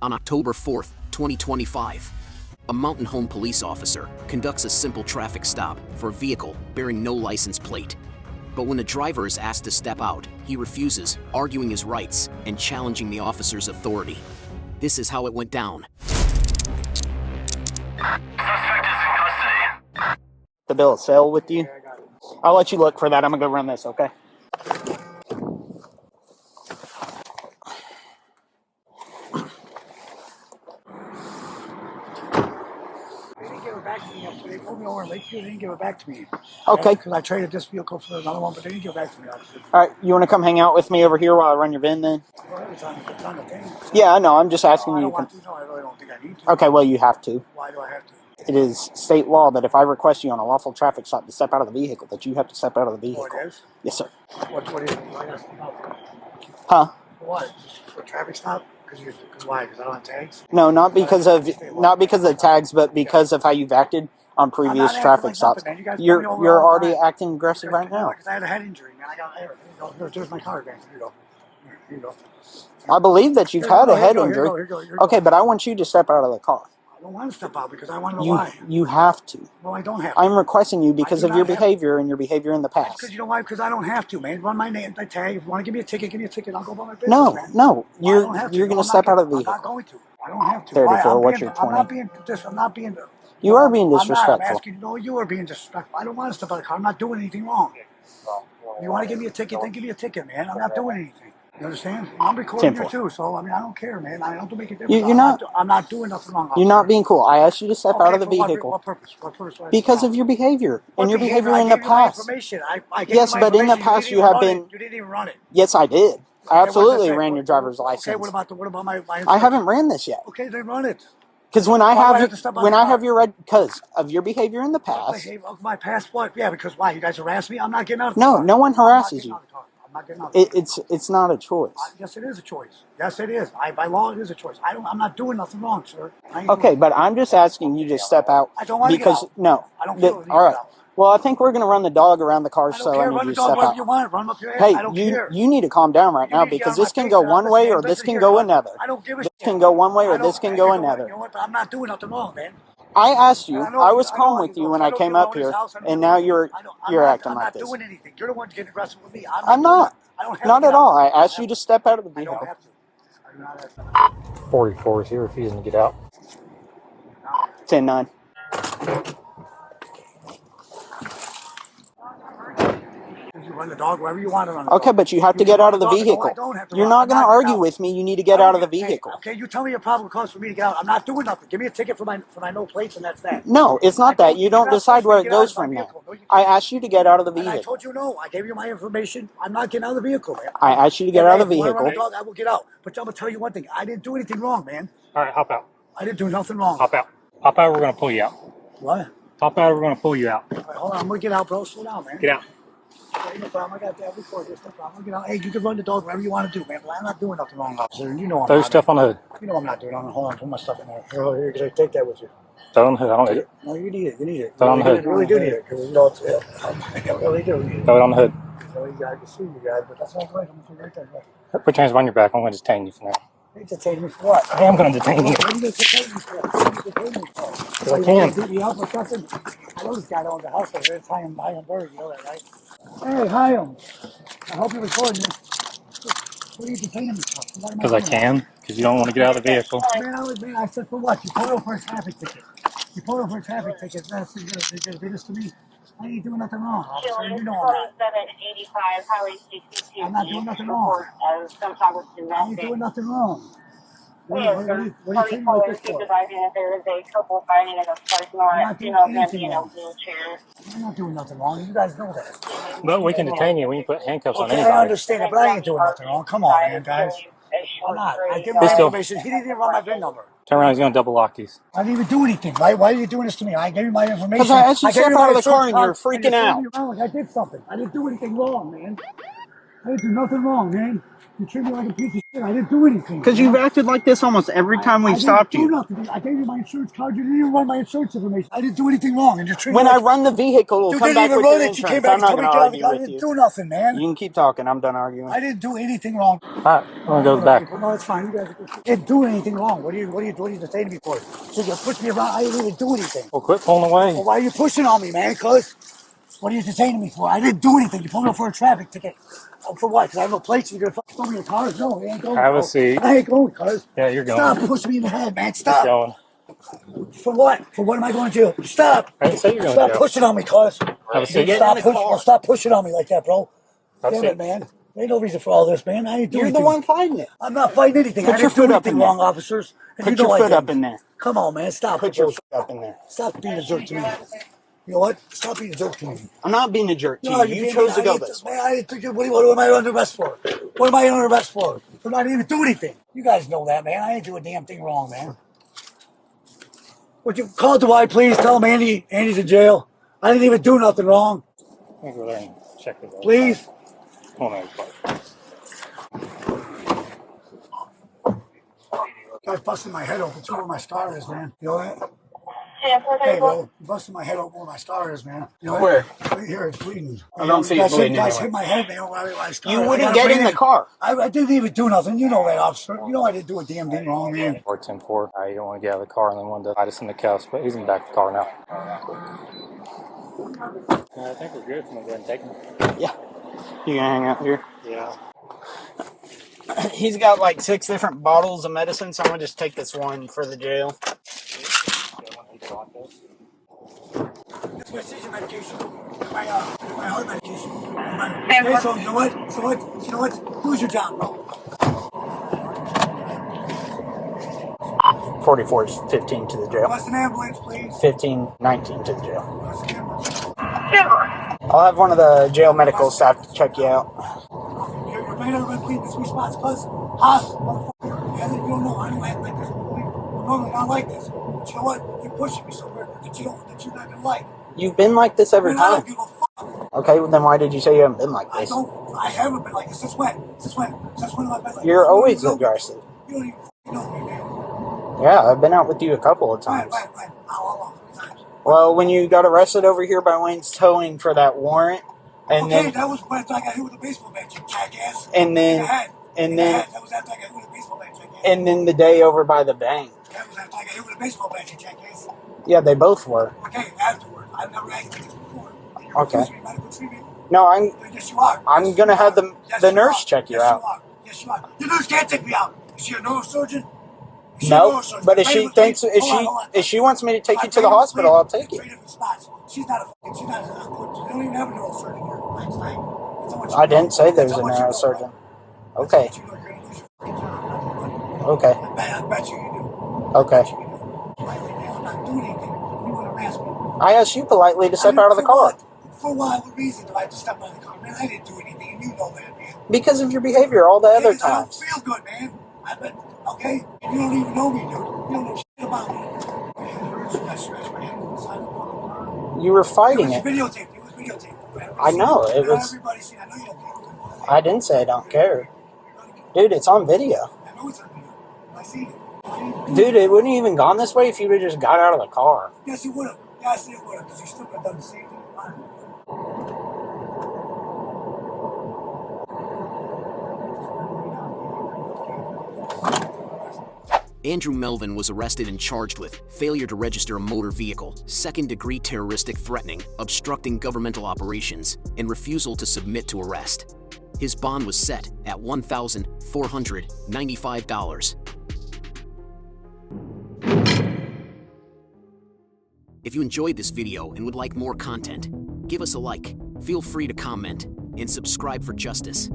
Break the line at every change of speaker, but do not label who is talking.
On October 4th, 2025, a Mountain Home police officer conducts a simple traffic stop for a vehicle bearing no license plate. But when the driver is asked to step out, he refuses, arguing his rights and challenging the officer's authority. This is how it went down.
Suspect is in custody.
The bill of sale with you? I'll let you look for that. I'm gonna go run this, okay?
They didn't give it back to me yesterday. They pulled me over in Lakeview. They didn't give it back to me.
Okay.
Because I traded this vehicle for another one, but they didn't give it back to me.
All right, you want to come hang out with me over here while I run your VIN then?
Well, it's on the thing.
Yeah, I know. I'm just asking
I
you
don't
to
want
come.
to. No, I really don't think I need to.
Okay, well, you have to.
Why do I have to?
It is state law that if I request you on a lawful traffic stop to step out of the vehicle, that you have to step out of the vehicle.
Oh, it is?
Yes, sir.
What is it? Why got stop?
Huh?
What? For traffic stop? Because why? Because I don't have tags?
No, not because of the tags, but because of how you've acted on previous traffic stops. You're already acting aggressive right now.
Because I had a head injury, man. I got here. There's my card, man. Here you go. Here you go.
I believe that you've had a head injury.
Here you go.
Okay, but I want you to step out of the car.
I don't want to step out because I want to know why.
You have to.
No, I don't have to.
I'm requesting you because of your behavior and your behavior in the past.
Because you know why? Because I don't have to, man. Run my name, my tag. If you want to give me a ticket, give me a ticket. I'll go about my business, man.
No. You're going to step out of the vehicle.
I'm not going to. I don't have to.
34, what's your 20?
I'm not being...
You are being disrespectful.
I'm asking you. No, you are being disrespectful. I don't want to step out of the car. I'm not doing anything wrong. If you want to give me a ticket, then give me a ticket, man. I'm not doing anything. You understand? I'm recording you too, so I mean, I don't care, man. I don't make a difference. I'm not doing nothing wrong.
You're not being cool. I asked you to step out of the vehicle.
What purpose?
Because of your behavior and your behavior in the past. Yes, but in the past you have been.
You didn't even run it.
Yes, I did. I absolutely ran your driver's license.
Okay, what about my?
I haven't ran this yet.
Okay, then run it.
Because because of your behavior in the past.
My past what? Yeah, because why? You guys harass me? I'm not getting out of the
No,
car.
no one harasses you.
I'm not getting out.
It's not a choice.
Yes, it is a choice. Yes, it is. By law, it is a choice. I'm not doing nothing wrong, sir.
Okay, but I'm just asking you to step out.
I don't want to get out.
No.
I don't feel
All right. Well, I think we're going to run the dog around the car, so I need you to step out.
You want. Run up your ass.
Hey,
I don't care.
you need to calm down right now because this can go one way or this can go another.
I don't give a shit.
This can go one way or this can go another.
You know what? I'm not doing nothing wrong, man.
I asked you. I was calm with you when I came up here, and now you're acting like this.
I'm not doing anything. You're the one getting aggressive with me.
I'm not. Not at all. I asked you to step out of the vehicle.
I don't have to.
44 is here refusing to get out.
10-9.
You run the dog wherever you want to run.
Okay, but you have to get out of the vehicle. You're not going to argue with me. You need to get out of the vehicle.
Okay, you tell me your probable cause for me to get out. I'm not doing nothing. Give me a ticket for my no plates, and that's that.
No, it's not that. You don't decide where it goes from there. I asked you to get out of the vehicle.
I told you no. I gave you my information. I'm not getting out of the vehicle, man.
I asked you to get out of the
vehicle.
vehicle.
If you want to run a dog, I will get out. But I'm going to tell you one thing. I didn't do anything wrong, man.
All right, hop out.
I didn't do nothing wrong.
Hop out. Hop out, we're going to pull you out.
What?
Hop out, we're going to pull you out.
All right, hold on. I'm going to get out, bro. Slow down, man.
Get out.
Okay, no problem. I got that record this. No problem. Get out. Hey, you can run the dog wherever you want to do, man. But I'm not doing nothing wrong, officer. You know I'm
Throw your
not.
stuff on the hood.
You know I'm not doing it. Hold on. Put my stuff in there. Here, take that with you.
Throw it on the hood. I don't need it.
No, you need it. You need it.
Throw it on the hood.
You really do need it. Because you know it's I really do need it.
Throw it on the hood.
I can see you guys, but that's all right. I'm going to right there.
Put your hands behind your back. I'm going to detain you for now.
You detain me for what?
I am going to detain you.
What are you going to detain me for? What are you detain me for?
Because I can.
Beat me up or something? I know this guy owns a house over there. It's Hyam Bird. You know that, right? Hey, Hyam. I hope you're recording this. What are you detaining me for?
Because I can. Because you don't want to get out of the vehicle.
Man, I said for what? You pulled over for a traffic ticket. You pulled over for a traffic ticket. That's you're going to do this to me. I ain't doing nothing wrong, officer. You know I'm not.
2785 Highway 62.
I'm not doing nothing wrong. I ain't doing nothing wrong. What are you taking like this for?
There is a couple fighting in the parking lot. Female man in a wheelchair.
I'm not doing nothing wrong. You guys know that.
But we can detain you when you put handcuffs on
Okay,
anybody.
I understand it, but I ain't doing nothing wrong. Come on, man, guys. I'm not. I give my information. He didn't even run my VIN number.
Turn around, he's going to double lock these.
I didn't even do anything. Why are you doing this to me? I gave you my information.
Because I asked you to step out of the car and you're freaking out.
I did something. I didn't do anything wrong, man. I didn't do nothing wrong, man. You treat me like a piece of shit. I didn't do anything.
Because you've acted like this almost every time we've stopped you.
I didn't do nothing. I gave you my insurance card. You didn't even run my insurance information. I didn't do anything wrong. And you treat
When
me
I
like,
run the vehicle, it'll come back with your
You
insurance.
came back
I'm not
and
going to
told me
argue
I
with
didn't
you.
do nothing, man.
You can keep talking. I'm done arguing.
I didn't do anything wrong.
Alright, I'm gonna go to the back.
No, it's fine. You guys didn't do anything wrong. What are you detaining me for? So you push me around. I didn't even do anything.
Well, quit pulling away.
Well, why are you pushing on me, man? Cuz what are you detaining me for? I didn't do anything. You pulled me up for a traffic ticket. Oh, for what? Because I have no plates. You're gonna fucking throw me in cars? No, I ain't going.
Have a seat.
I ain't going, cuz.
Yeah, you're going.
Stop pushing me in the head, man. Stop.
You're going.
For what? For what am I going to do? Stop.
I didn't say you're going
Stop
to jail.
pushing on me, cuz.
Have a seat.
Stop pushing on me like that, bro.
Have a
Damn
seat.
it, man. There ain't no reason for all this, man. I ain't doing
You're the
anything.
one fighting it.
I'm not fighting anything.
Put
I
your
didn't do
foot up
anything
in
wrong,
there.
officers. And
Put
you know
your
I
foot
didn't.
up in there.
Come on, man. Stop.
Put your foot up in there.
Stop being a jerk to me. You know what? Stop being a jerk to me.
I'm not being a jerk to
No,
you. You chose to go this way.
Man, I didn't think. What am I under arrest for? What am I under arrest for? For not even do anything. You guys know that, man. I didn't do a damn thing wrong, man. Would you call Dwight, please? Tell him Andy's in jail. I didn't even do nothing wrong.
I'm gonna go there and check this out.
Please.
Hold on.
Guy's busting my head open too where my scar is, man. You know that? Hey, bro, you busted my head open where my scar is, man. You know that?
Where?
Right here, it's bleeding.
I don't see it bleeding
Guys
anywhere.
hit my head, man, where my scar
You
is.
wouldn't get in the car.
I didn't even do nothing. You know that, officer. You know I didn't do a damn thing wrong, man.
Or 10-4. You don't want to get out of the car and then wanted to hide us in the cuffs, but he's in the back of the car now. I think we're good. I'm gonna go ahead and take him.
Yeah. You gonna hang out here?
Yeah.
He's got like 6 different bottles of medicine, so I'm gonna just take this one for the jail.
That's my seizure medication. My heart medication. Hey, so you know what? You know what? Who's your job, bro?
44 is 15 to the jail.
What's an ambulance, please?
15, 19 to the jail.
What's an ambulance?
I'll have one of the jail medical staff to check you out.
You're made everybody please in 3 spots, cuz. Motherfucker. Yeah, you don't know. I don't act like this. I'm normally not like this. But you know what? You're pushing me somewhere that you're not gonna like.
You've been like this every
Man, I
time.
don't give a fuck.
Okay, well then why did you say you haven't been like this?
I haven't been like this. Since when? Since when have I been like this?
You're
You don't
always
even know me.
aggressive.
You don't even fucking know me, man.
Yeah, I've been out with you a couple of times.
Right. How long times?
Well, when you got arrested over here by Wayne's Towing for that warrant, and
Okay,
then
that was when I got hit with a baseball bat, you jackass.
and then
That was after I got hit with a baseball bat, jackass.
and then the day over by the bank.
That was after I got hit with a baseball bat, you jackass.
Yeah, they both were.
Okay, afterward. I've never acted like this before. You're
Okay.
refusing me medical treatment.
No,
Yes, you are.
I'm
Yes,
gonna
you
have
are.
the nurse check you out.
Yes, you are. Your nurse can't take me out. Is she a neurosurgeon?
No, but if she thinks if she wants me to take you to the hospital, I'll take you.
3 different spots. She's not a. They don't even have a neurosurgeon here. That's right.
I didn't say there was a neurosurgeon. Okay. Okay.
I bet you do.
Okay.
I'm not doing anything. You want to harass me?
I asked you politely to step out of the car.
For what? What reason do I have to step out of the car? Man, I didn't do anything, and you know that, man.
Because of your behavior all the other
I don't
times.
feel good, man. I bet, okay? And you don't even know me, dude. You don't know shit about me. My head hurts, I scratched my head on the side of the fucking car.
You were fighting
It
it.
was videotaped. It was videotaped.
I know, it was.
Everybody seen it. I know you don't care.
I didn't say I don't care. Dude, it's on video.
I know it's on video. I seen it. I didn't do
Dude, it wouldn't even gone this way if you would have just got out of the car.
Yes, you would have. Yes, it would have, because you still would have done the same thing.
Andrew Melvin was arrested and charged with failure to register a motor vehicle, second-degree terroristic threatening, obstructing governmental operations, and refusal to submit to arrest. His bond was set at $1,495. If you enjoyed this video and would like more content, give us a like, feel free to comment, and subscribe for justice.